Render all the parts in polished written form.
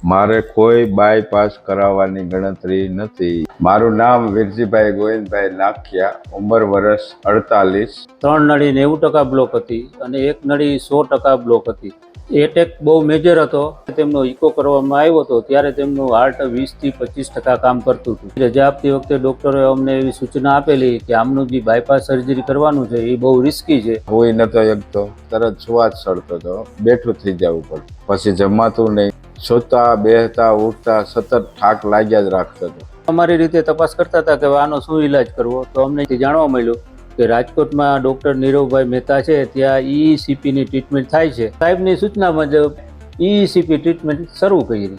મારે કોઈ બાયપાસ કરાવવાની ગણતરી નથી. મારું નામ વીરજીભાઈ ગોવિંદભાઈ નાખિયા, ઉંમર વર્ષ 48. 3 નળી 90% બ્લોક હતી અને 1 નળી 100% બ્લોક હતી. એટેક બહુ મેજર હતો. તેમનો ઇકો કરવામાં આવ્યો હતો ત્યારે તેમનું હાર્ટ 20 થી 25% કામ કરતું હતું. રજા આપતી વખતે ડોક્ટરે અમને એવી સૂચના આપેલી કે આમનું જે બાયપાસ સર્જરી કરવાનું છે એ બહુ રિસ્કી છે. કોઈ નતો એકતો, તરત શ્વાસ ચડતો હતો, બેઠું થઈ જવું પડતું, પછી જમાતું નહીં, સૂતા બેહતા ઉઠતા સતત થાક લાગ્યા જ રાખતો હતો. અમારી રીતે તપાસ કરતા હતા કે આનો શું ઈલાજ કરવો, તો અમને જાણવા મળ્યું કે રાજકોટમાં ડૉક્ટર નીરવભાઈ મહેતા છે, ત્યાં ECPની ટ્રીટમેન્ટ થાય છે. સાહેબની સૂચના મુજબ ECP ટ્રીટમેન્ટ શરૂ કરી.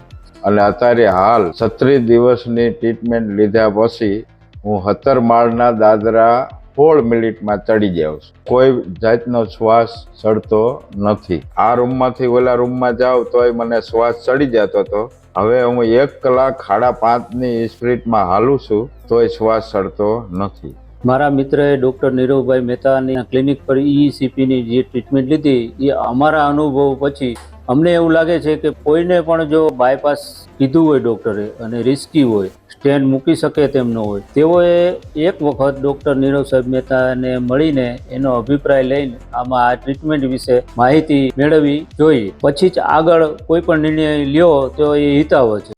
અને અત્યારે હાલ 36 દિવસની ટ્રીટમેન્ટ લીધા પછી હું 17 માળના દાદરા 16 મિનિટમાં ચડી જાઉં છું. કોઈ જાતનો શ્વાસ ચડતો નથી. આ રૂમમાંથી ઓલા રૂમમાં જાઉં તોય મને શ્વાસ ચડી જતો હતો. હવે હું 1 કલાક 5:30ની સ્પીડમાં હાલું છું તોય શ્વાસ ચડતો નથી. મારા મિત્રએ ડૉક્ટર નીરવભાઈ મહેતાની ક્લિનિક પર ECPની જે ટ્રીટમેન્ટ લીધી એ અમારા અનુભવ પછી અમને એવું લાગે છે કે કોઈને પણ જો બાયપાસ કીધું હોય ડૉક્ટરે અને રિસ્કી હોય, સ્ટેન્ડ મૂકી શકે તેમ ન હોય, તેઓએ એક વખત ડૉક્ટર નીરવ સાહેબ મહેતાને મળીને એનો અભિપ્રાય લઈને આમાં આ ટ્રીટમેન્ટ વિશે માહિતી મેળવવી જોઈએ. પછી જ આગળ કોઈ પણ નિર્ણય લ્યો તો એ હિતાવહ છે.